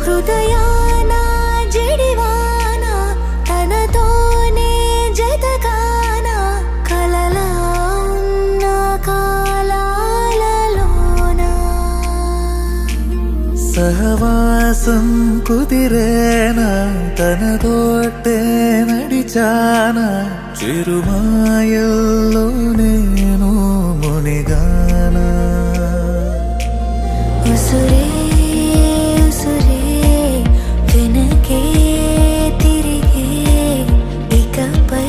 హృదయాన జడివాన తనతోనే జతకాన కలలా ఉన్న కాలాలలోన సహవాసం కుదిరేనా తనతోటే నడిచానా చిరుమాయల్లో నేను మునిగానా ఉసురే ఉసురే వెనకే తిరిగే ఇకపై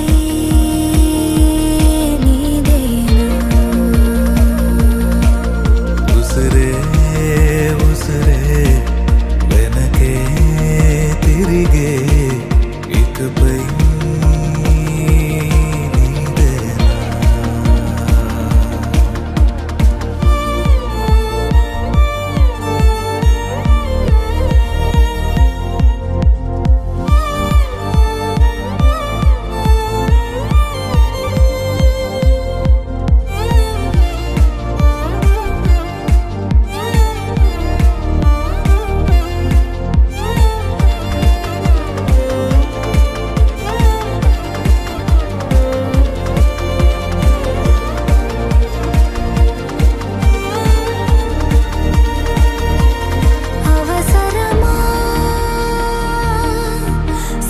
నీదేనా ఉసురే ఉసురే వెనకే తిరిగే ఇకపై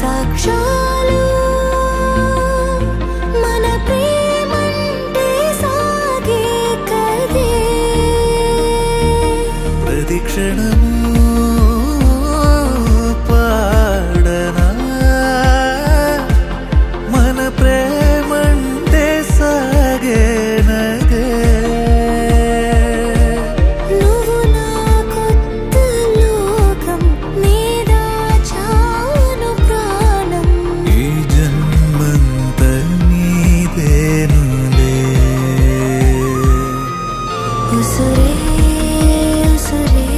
సాక్షాలు మన ప్రేమంటే సాగే కదే ప్రతిక్షణము పాడనా మన ప్రేమంటే సాగేనగే నువ్వు నా కొత్త లోకం నీదా చాను ప్రాణం ఈ జన్మంత నీదేనులే ఉసురే ఉసురే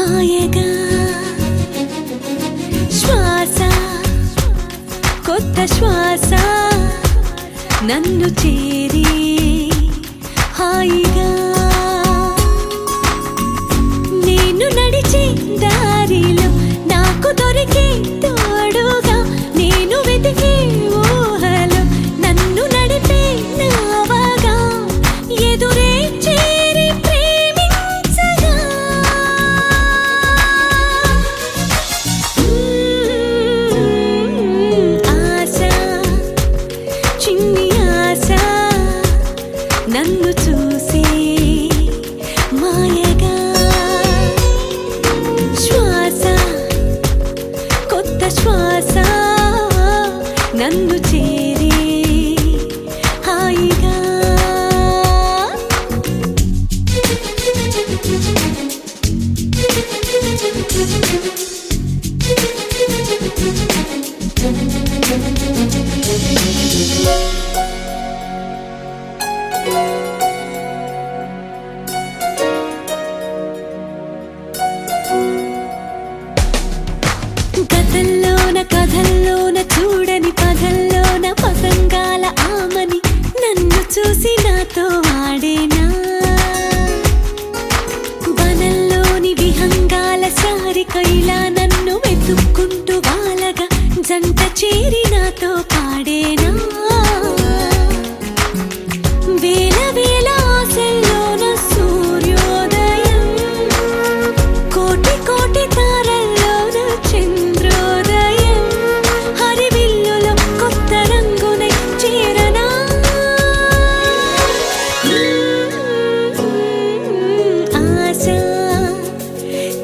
మాయగా శ్వాస కొత్త శ్వాస నన్ను చేరి హాయిగా నేను నడిచే దారిలో నాకు దొరికే తోడుగా నేను వెతికే ఊహలో నన్ను నడిపే నావగా ఎదురే చేరి ప్రేమించగా ఆశ చిన్ని ఆశ నన్ను చూసే మాయగా శ్వాస కొత్త శ్వాస నన్ను చేరి హాయిగా గతంలోన కథల్లోన చూడని పదల్లోన పతంగాల ఆమని నన్ను చూసి నాతో ఆడేనా వనంలోని విహంగాల సారిక ఇలా నన్ను వెతుక్కుంటూ వాలగా జంట చేరి నాతో పాడేనా వేల వేల ఆశల్లోన సూర్యోదయం కోటి కోటి తారల్లోన చంద్రోదయం హరివిల్లులో కొత్త రంగునై చేరనా ఆశ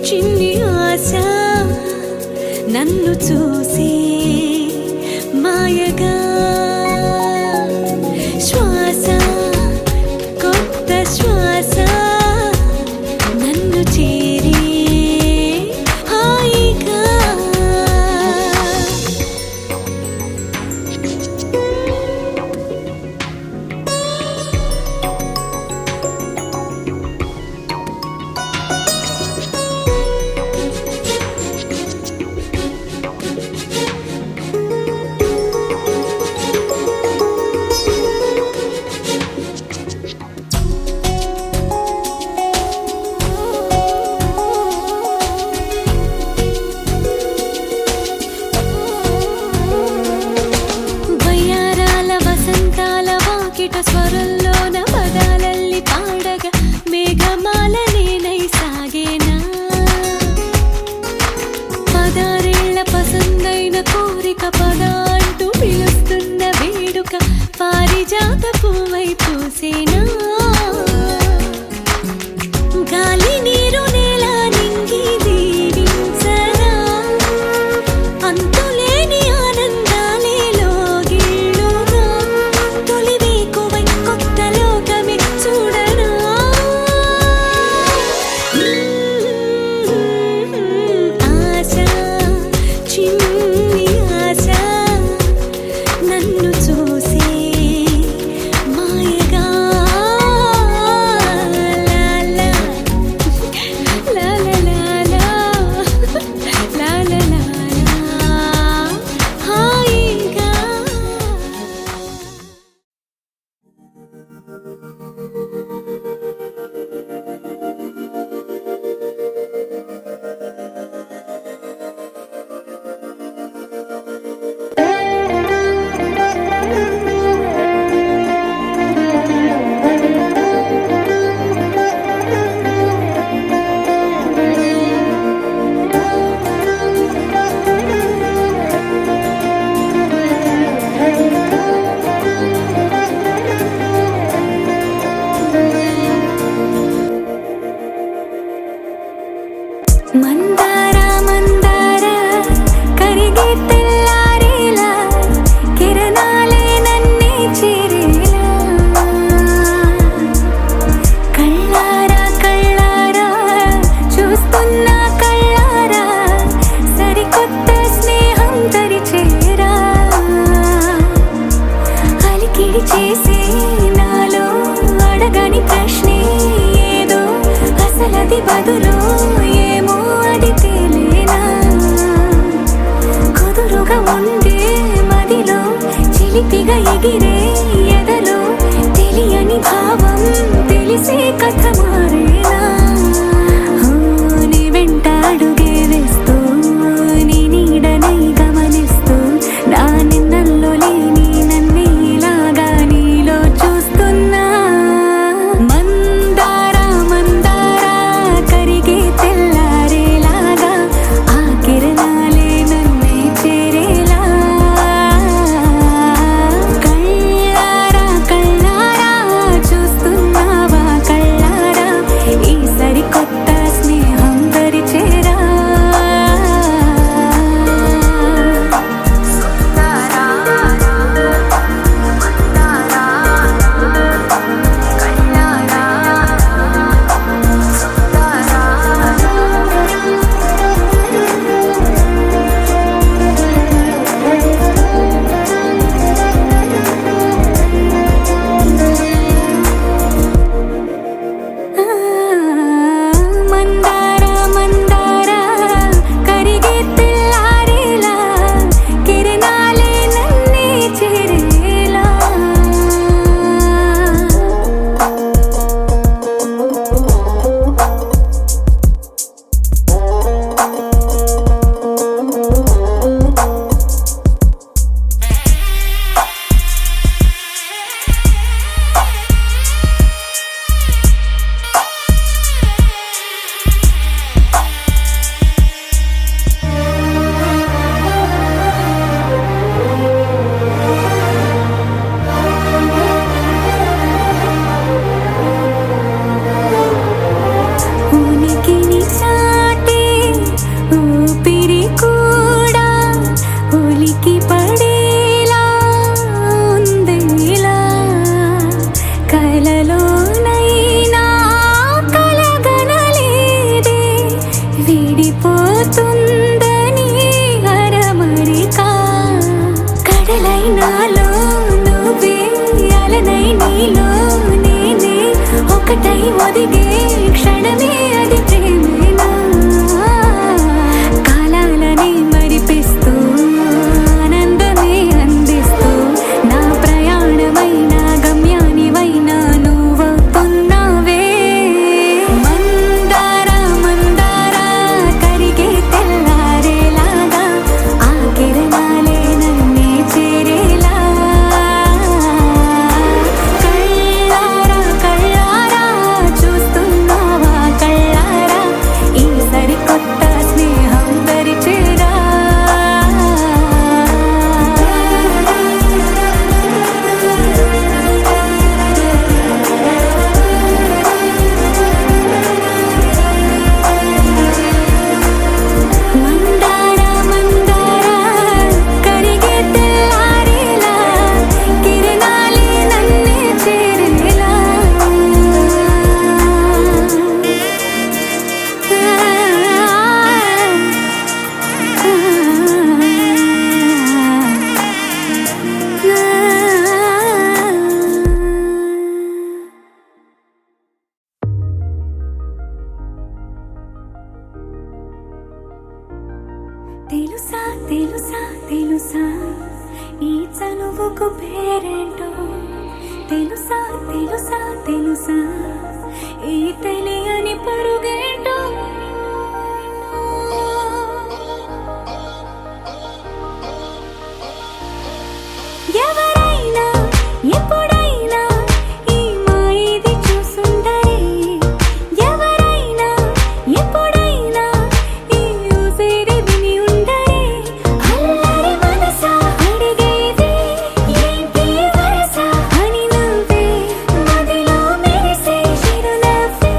చిన్ని ఆశ నన్ను చూసి మాయగా శ్వాస కొత్త శ్వాస నన్ను చేరి హాయిగా వయ్యారాల వసంతాల వాకిట స్వరంలోన పదాలల్లి పాడగా మేఘమాల నేనై సాగేనా పదారేళ్ల పసందైన కోరిక పద అంటూ పిలుస్తున్న వేడుక పారిజాత పువ్వై పూసేనా గాలి నీరు నేల నింగి దీవించగా అంతులేని ఆనందాలే లోగిళ్ళుగా తొలి వేకువై కొత్త లోకమే చూడనా ఆశ చిన్ని ఆశ నన్ను చూసే మాయగా లాలా లాలా లాలా లాలా హాయిగా మందార మందార కరిగే తెల్లారేలా కిరణాలే నన్నే చేరేలా కళ్ళారా కళ్ళారా చూస్తున్నా కళ్ళారా సరికొత్త స్నేహం తరిచేరా అలికిడి చేసే నాలో అడగని ప్రశ్నే ఏదో అసలది బదులు ఏమో తెగ ఎగిరే ఎదలో తెలియని భావం తెలిసే కథ మారేలా నీ వెంట అడుగే వేస్తూ నీ నీడనై గమనిస్తూ నా నిన్నల్లో లేని నన్నే ఇలాగా నీలో చూస్తున్నా మందారా మందారా కరిగే తెల్లారేలాగా ఆ కిరణాలే నన్నే చేరేలా కళ్ళారా కళ్ళారా చూస్తున్నావా కళ్ళారా ఈ సరికొత్త స్నేహం పరిచేరా మందారా మందారా కరిగే తెల్లారేలా కిరణాలే నన్నే చేరేలా ఉనికిని చాటే ఊపిరి కూడా ఉలికి పడేలా ఉందేలా కలలోనైనా కలగనలేదే విడిపోతుందని అరమరిక కడలైనాలో నువ్వే అలనై నీలో నేనే ఒకటై ఒదిగే క్షణమే అది ప్రేమేనా కాలాలని మరిపిస్తూ ఆనందమే అందిస్తూ నా ప్రయాణమైన గమ్యానివైనా నువ్వవుతున్నావే మందారా మందారా కరిగే తెల్లారేలాగా ఆ కిరణాలే నన్నే చేరేలా కళ్ళారా కళ్ళారా చూస్తున్నావా కళ్ళారా ఈ సరికొత్త స్నేహం పరిచేరా మందారా మందారా కరిగే తెల్లారేలా కిరణాలే నన్నే చేరేలా తెలుసా తెలుసా తెలుసా ఈ చనువుకు పేరేంటో తెలుసా తెలుసా తెలుసా ఈ తెలియని పరుగేంటో ఎవరైనా ఎప్పుడైనా ఈ మాయది చూసుండరే ఎవరైనా ఎప్పుడైనా ఈ ఊసేరి విని ఉండరే అల్లరి మనసా అడిగేది ఏంటి వరస అని నువ్వే మదిలో మెరిసే చిరునవ్వే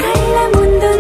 కళ్ళ ముందు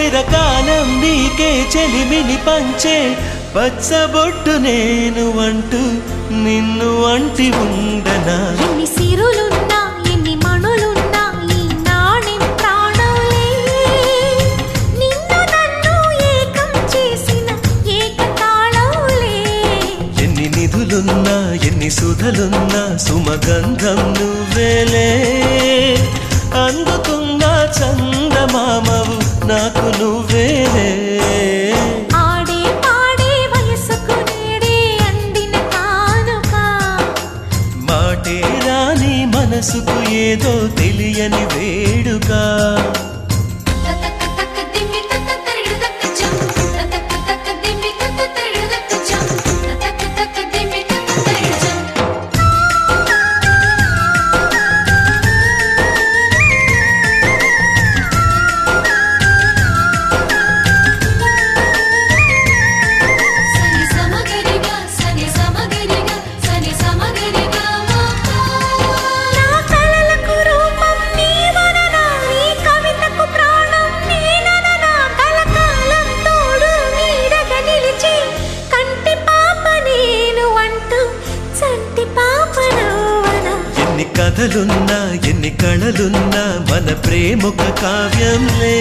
చిరకాలం నీకే చెలిమిని పంచే పచ్చబొట్టు నేను అంటూ నిన్ను అంటి ఉండనా. ఎన్ని సిరులున్నా ఎన్ని మణులున్నా ఈ నాణెం ప్రాణంలే, నిన్ను నన్ను ఏకం చేసిన ఏకతాళంలే. ఎన్ని నిధులున్నా ఎన్ని సుధలున్నా సుమగంధం నువ్వేలే, అందుతున్న చందమామవు నాకు నువ్వేలే. ఆడే పాడే వయసుకు నేడే అందిన కానుక, మాటే రాని మనసుకు ఏదో తెలియని వేడుక. తక తక దిమ్మి తక తరిడు తక జం, తక తక దిమ్మి తక తరిడు తక జం, తక తక దిమ్మి తక తరిడు జం. సని సమగరిగా సని సమగరిగా సని సమగరిగా మాపా. నా కలలకు రూపం నీవననా, నీ కవితకు ప్రాణం నేనననా. కలకాలం తోడు నీడగా నిలిచి కంటి పాప నేను అంటూ చంటి పాప నవ్వనా. ఎన్ని కథలున్నా ఎన్ని కళలున్నా మన ప్రేమొక కావ్యంలే,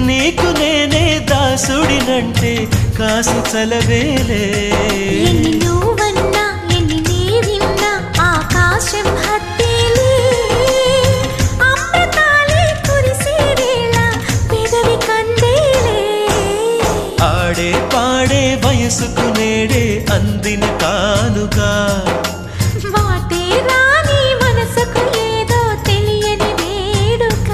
నీకు నేనే దాసుడినంటే కాసు చలవేలే. ఎన్ని నువ్వన్నా ఎన్ని నీవిన్నా ఆకాశం హత్తేలే, అమృతాలే కురిసే వేళ పెదవి కందేలే. ఆడే పాడే వయసుకు నేడే అందిన కానుక, వాటే రాని మనసుకు ఏదో తెలియని వేడుక.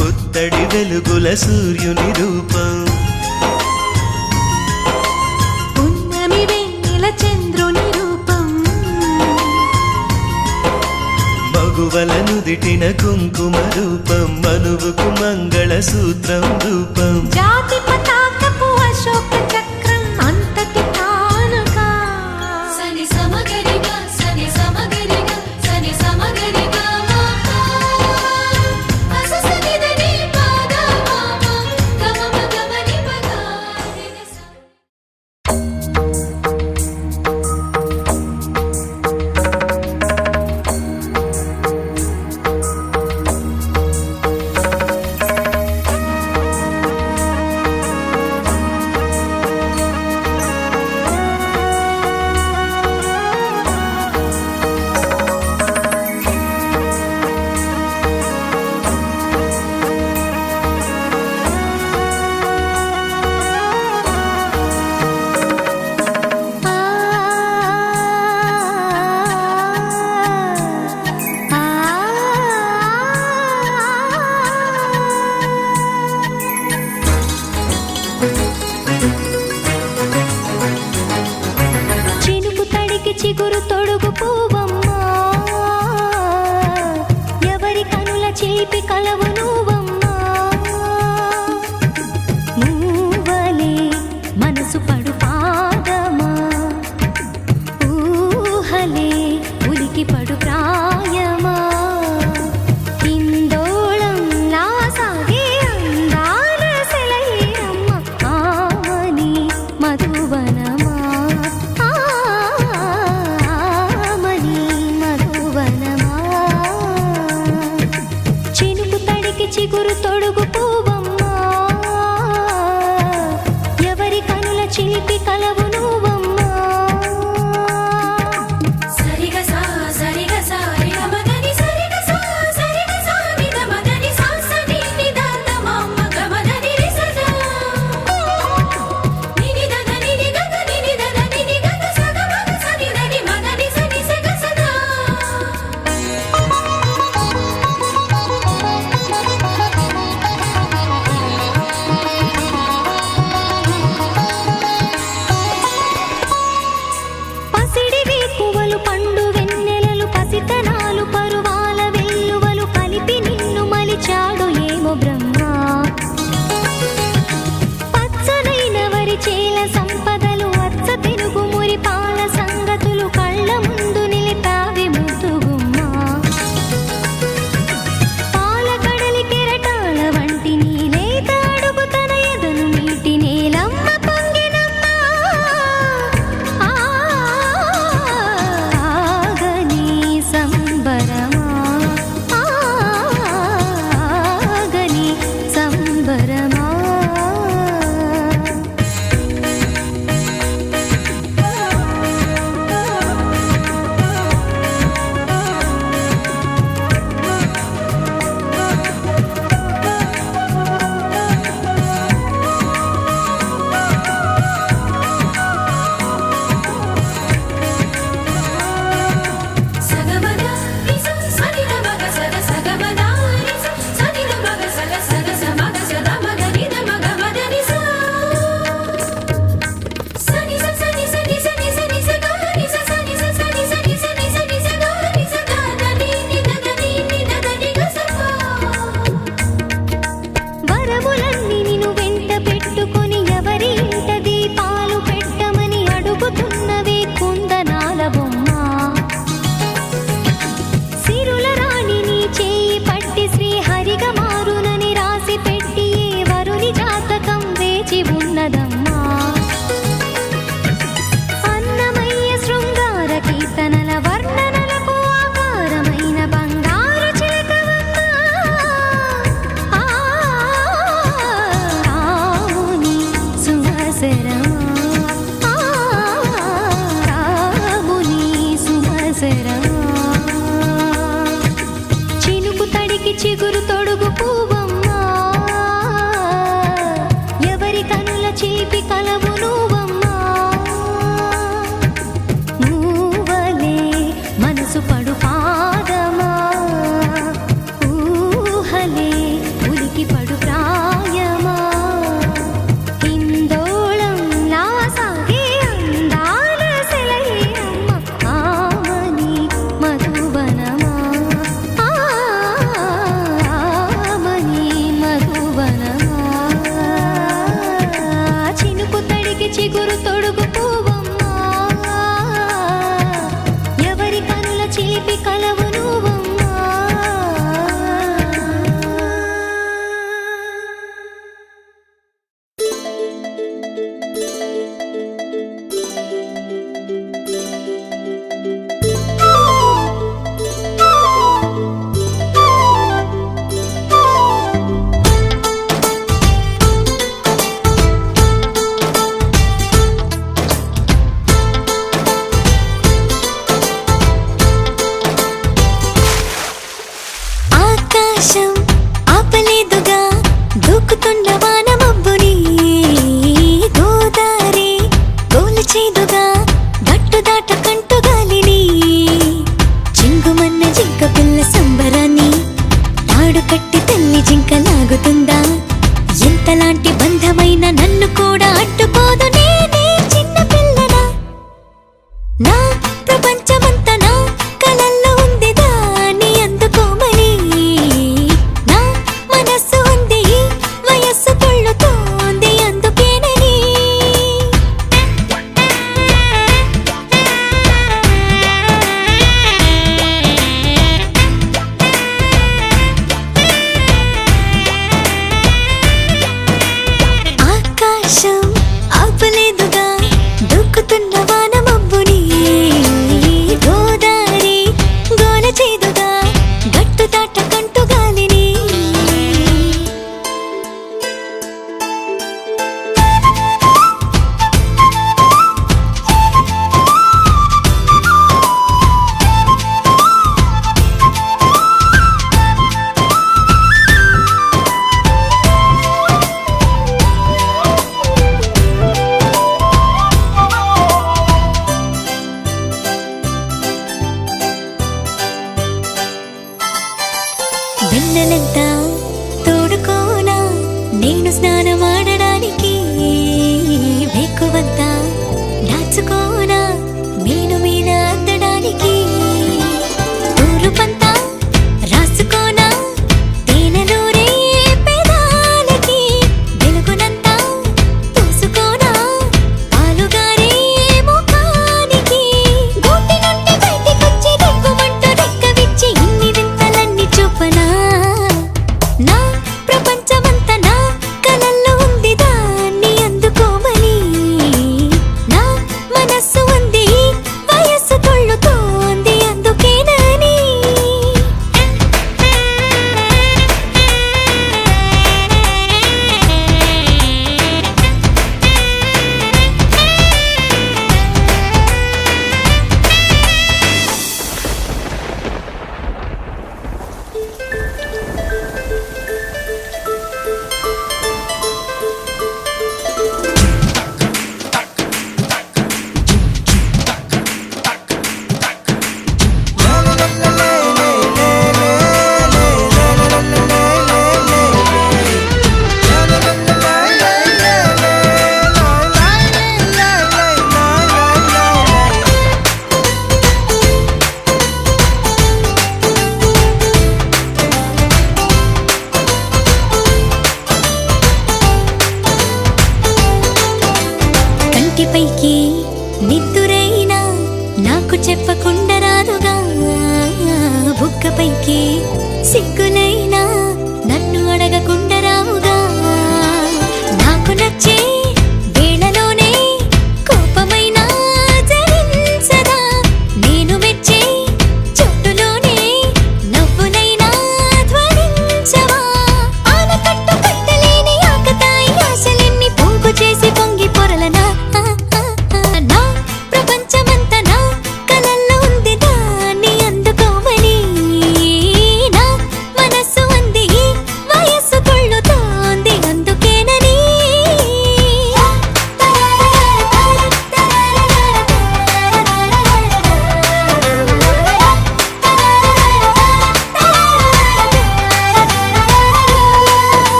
పుత్తడి వెలుగుల సూర్యుని రూపం, పున్నమి వెన్నెల చంద్రుని రూపం, మగువల నుదిటిన కుంకుమ రూపం, మనువుకు మంగళ సూత్రం రూపం. జాతి పతాకపు అశోక చక్రం అంతటి కానుక. సని సమగరిగా సని సమగరిగా సని సమగరిగా మాపా. అససనిదని పాద మామ గమమ గమని పద నినస. చినుకు తడికి చిగురు తొడుగు పువ్వమ్మా, ఎవరి కనుల చేపి కలవు నువ్వమ్మా. మూవలే మనసు పడు పాదమా, ఊహలే ఉలికి పడు ప్రాయమా. ఇందోళంలా సాగే అందాల సెలయేరమ్మ, ఆమని మధువనమా. ఆమని మధువనమా. చినుకు తడికి చిగురు తొడుగు పువ్వమ్మా, ఎవరి కనుల చిలిపి కలవు నువ్వమ్మా. సరిగ సా సరిగ సా రిగ మదని సరిగ సా సరిగ సా నిద మదని సా సని నిద తమమ్మ గమదని రిసదా. నిని దద నిని గద నిని దద నిని గద సగ మగ సని దని మదని సని సగ సదా. చిగురు తొడుగు పువ్వమ్మా ఎవరి కనుల చీపి కలవు నువ్వమ్మా మూవలే మనసు పడు పాదమా ఊహలే ఉలికి పడు ప్రాయమా హిందోళం నా సాగే అందాల సెలయేరమ్మ ఆమని మధువనమా ఆమని మధువనమా చినుకు తడికి చిగురు తొడుగు పువ్వమ్మా ఎవరి కనుల చిలిపి కలవు నువ్వమ్మా ఆకాశం ఆపలేదుగా దూకుతున్న వాన మబ్బుని గోదారి గోలుచేదుగా గట్టు దాట కంటు గాలిని చింగుమన్న జింక పిల్ల సంబరాన్ని తాడు కట్టి తల్లి జింక లాగుతుందా ఎంతలాంటి బంధమైన నన్ను కూడా అడ్డుకోదు నేనే చిన్న పిల్లనా నా ప్రపంచమంతా నా కలల్లో ఉంది దాన్ని అందుకోమని నా మనస్సు ఉంది ఈ వయస్సు పొళ్ళుతోంది అందుకేనని ఆకాశం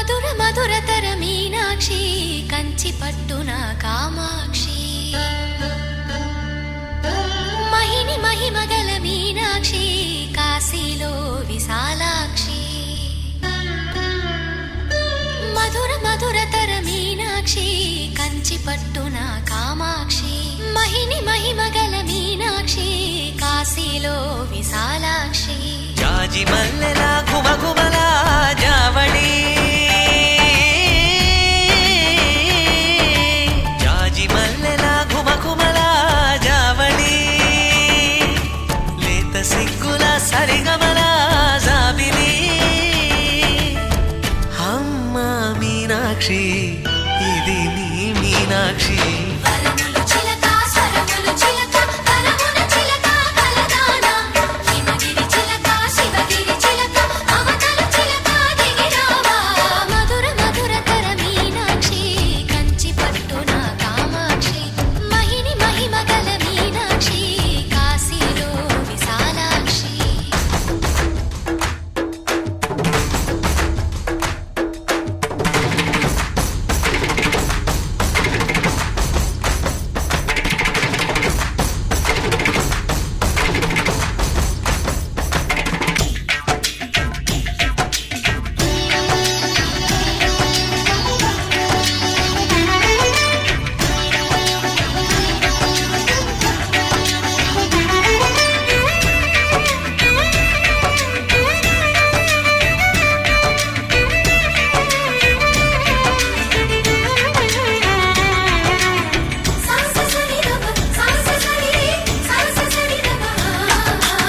మధుర మధురతర మీనాక్షి కంచి పట్టున కామాక్షి మహిని మహిమగల మీనాక్షి కాశీలో విశాలాక్షి మధుర మధురతర మీనాక్షి కంచి పట్టున కామాక్షి మహిని మహిమగల మీనాక్షి కాశీలో విశాలాక్షి జాజి మల్లెల గుమగుమల జావళి జాజి మల్లెల గుమగుమల జావళి లేత సిగ్గుల సరిగమల జాబిలి అమ్మ మీనాక్షి ఇది నీ మీనాక్షి వరములు చిలక స్వరములు చిలక కరమున చిలక కలదాన హిమగిరి చిలక శివగిరి చిలక అవతల చిలక దిగిరావా మధుర మధురతర మీనాక్షి కంచి పట్టున కామాక్షి మహిని మహిమగల మీనాక్షి కాశీలో విశాలాక్షి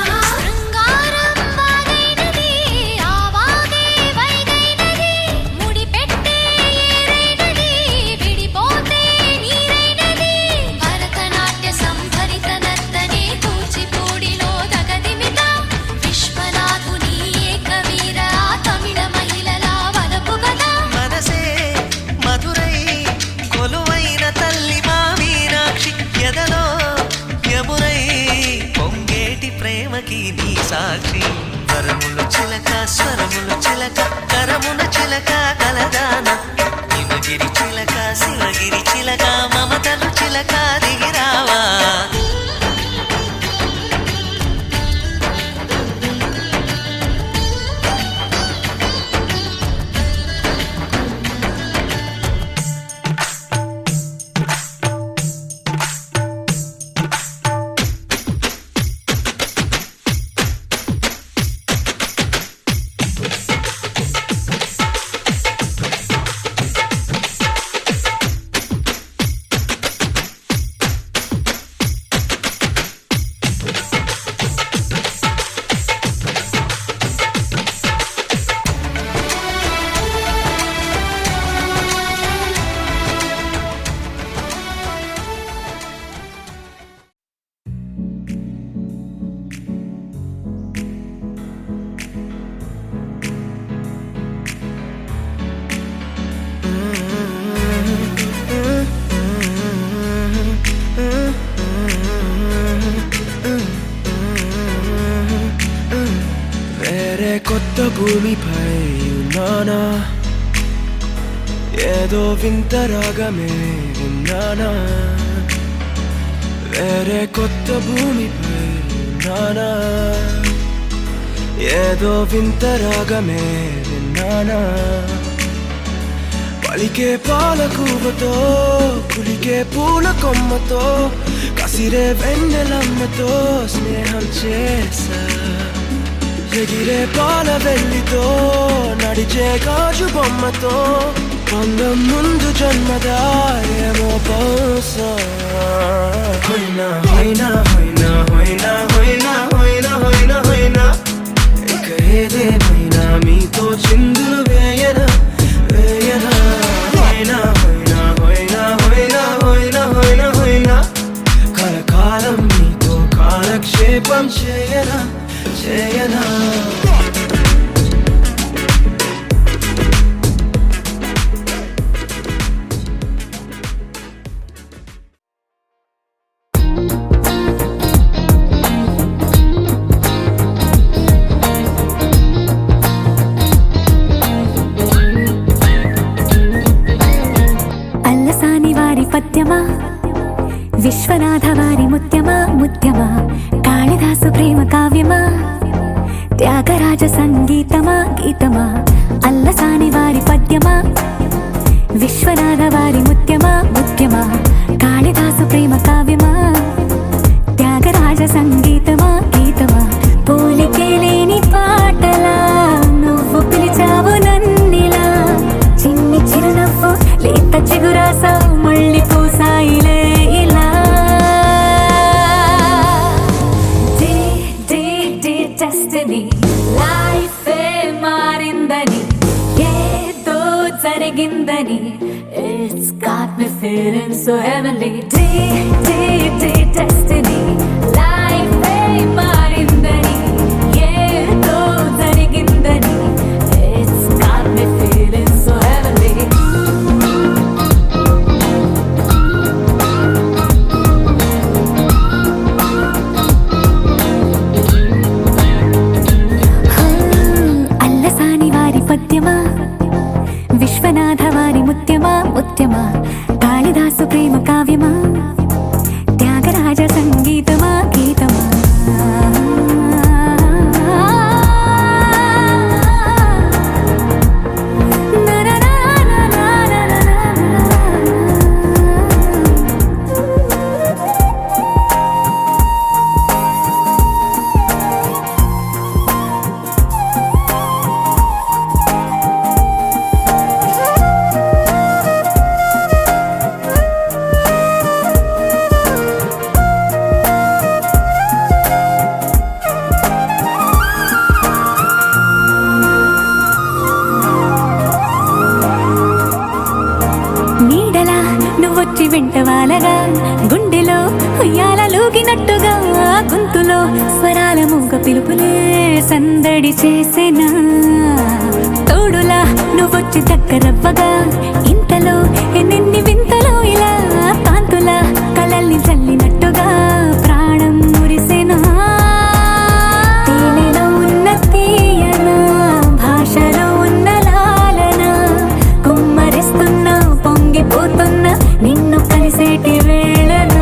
శృంగారం వాగైనది ఆవాగే వైగైనది ముడిపెట్టే ఏరైనది విడిపోతే నీరైనది భరతనాట్య సంభరిత నర్తనే కూచిపూడిలో దగదిమిత విశ్వనాథుని ఏకవీర తమిళ మహిళల వలపు గద మనసే మధురై కొలువైన తల్లి మా మీనాక్షి ఎదలో యమునై పొంగేటి ప్రేమకి నీ సాక్షి వరములు చిలక స్వరములు చిలక కరమున చిలక కలదాన హిమగిరి చిలక శివగిరి చిలక మమతలు చిలక దిగిరావా వేరే కొత్త భూమిపై ఉన్నానా ఏదో వింత రాగమే విన్నానా వేరే కొత్త భూమిపై ఉన్నానా ఏదో వింత రాగమే విన్నానా పలికే పాలకూవతో కులికే పూల కొమ్మతో కసిరే వెన్నెలమ్మతో స్నేహం చేసా ఎగిరే పాల వెల్లితో నడిచే గాజు బొమ్మతో అందం ముందు జన్మదా ఏమో బహుశా హోయినా హోయినా హోయినా హోయినా హోయినా హోయినా హోయినా హోయినా ఇక ఏదేమైనా మీతో చిందులు వేయనా వేయనా హోయినా హోయినా హోయినా హోయినా హోయినా హోయినా హోయినా కలకాలం మీతో కాలక్షేపం చేయనా చేయనా విశ్వనాథ వారి ముత్యమా ముత్యమా కాళిదాసు ప్రేమ కావ్యమా త్యాగరాజ సంగీతమా గీతమా అల్లసాని వారి పద్యమా విశ్వనాథ వారి ముత్యమా ముత్యమా కాళిదాసు ప్రేమ కావ్యమా త్యాగరాజ సంగీతమా గీతమా పోలికే లేని పాటలా నువ్వు పిలిచావు నన్నిలా చిన్ని చిరునవ్వు లేత చిగురాసావు మళ్ళీ పూసాయిలే ఇలా డెస్టినీ లైఫే మారిందని ఏదో జరిగిందని It's got me feeling so heavenly destiny లైఫే మారిందని ఏదో జరిగిందని It's got me feeling so heavenly Allasani వారి పద్యమా విశ్వనాథ వారి ముత్యమా ముత్యమా కాళిదాసు ప్రేమ కావ్యమా త్యాగరాజ సంగీతమా గీతమా నీడలా నువ్వొచ్చి వెంట వాలగా గుండెలో ఉయ్యాలూగినట్టుగా గొంతులో స్వరాల మూగ పిలుపులే సందడి చేసేనా తోడులా నువ్వొచ్చి దగ్గరవ్వగా ఇంతలో ఎన్నెన్ని వింతలో ఇలా కాంతుల కలల్ని చల్లినట్టుగా ప్రాణం మురిసెనా తేనెలో ఉన్న తీయన భాషలో ఉన్న లాలన కుమ్మరిస్తున్నా పొంగిపోతున్నా నిన్ను కలిసేటి వేళనా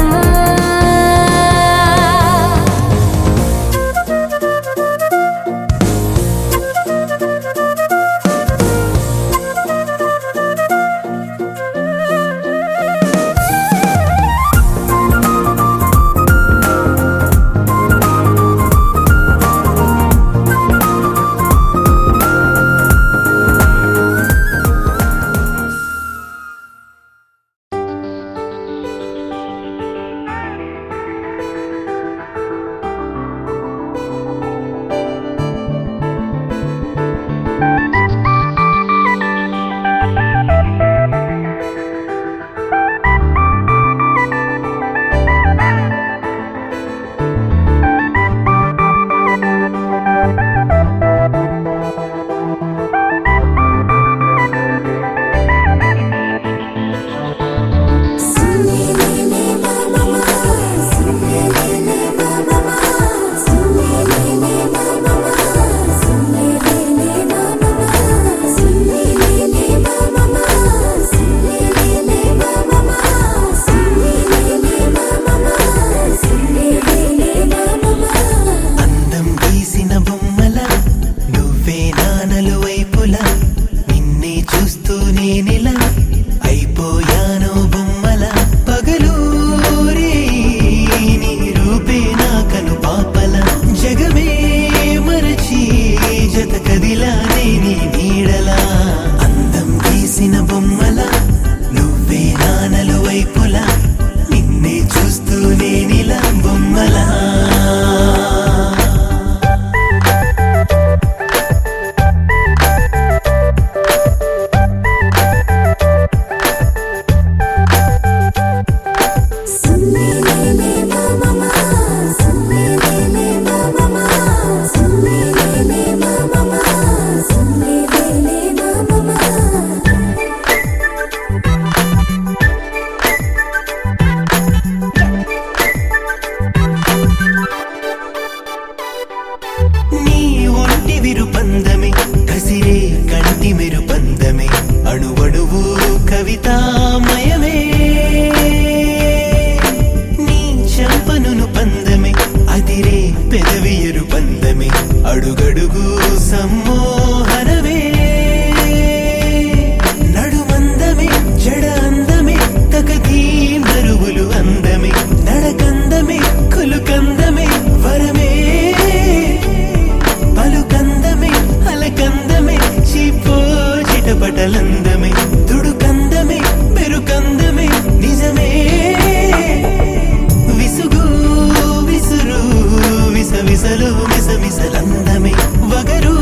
మిసమిసలందమే వగరు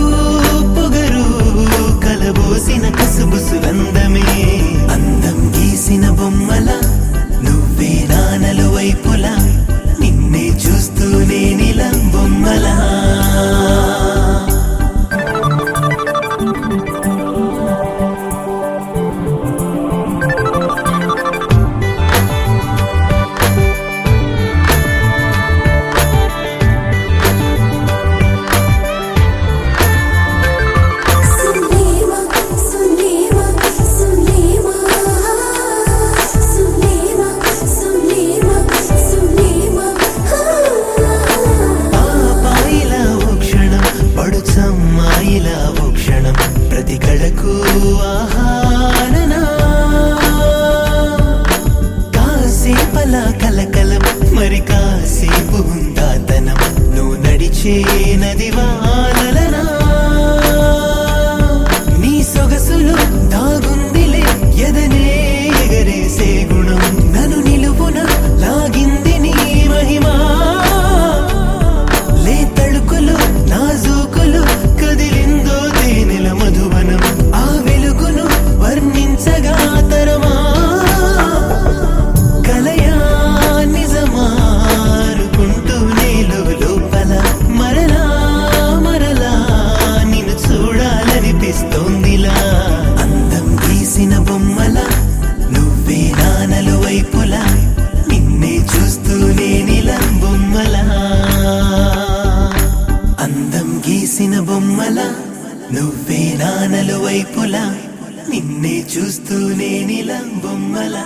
పొగరు కలబోసిన కసుబుసులందమే అందం గీసిన బొమ్మల నువ్వే నానలు వైపులా నిన్నే చూస్తూనే నిలా బొమ్మలా సులేమా సులేమా సులేమా సులేమా సులేమా సులేమా పాపాయిలా ఓ క్షణం పడుచమ్మాయిలా ఓ క్షణం ప్రతి కళకు ఆహారనా కాసేపలా కలకలం మరి కాసేపు హుందాతనం నువ్వు నడిచే నది వానలనా నీ సొగసులో దాగుందిలే ఎదనే ఎగరేసే గుణం నన్ను నిలువున లాగింది నీ మహిమా లే తడుకులు నాజూకులు కదిలిందో తేనెల మధువనం ఆ వెలుగును వర్ణించగా తరమా కలయా నిజమారుకుంటూనే లోపల మరలా మరలా నిన్ను చూడాలనిపిస్తోందిలా అందం గీసిన బొమ్మల నువ్వే నానలు వైపులా నిన్నే చూస్తూనే నిలా బొమ్మలా అందం గీసిన బొమ్మల నువ్వే నానలు వైపులా నిన్నే చూస్తూనే నిలా బొమ్మలా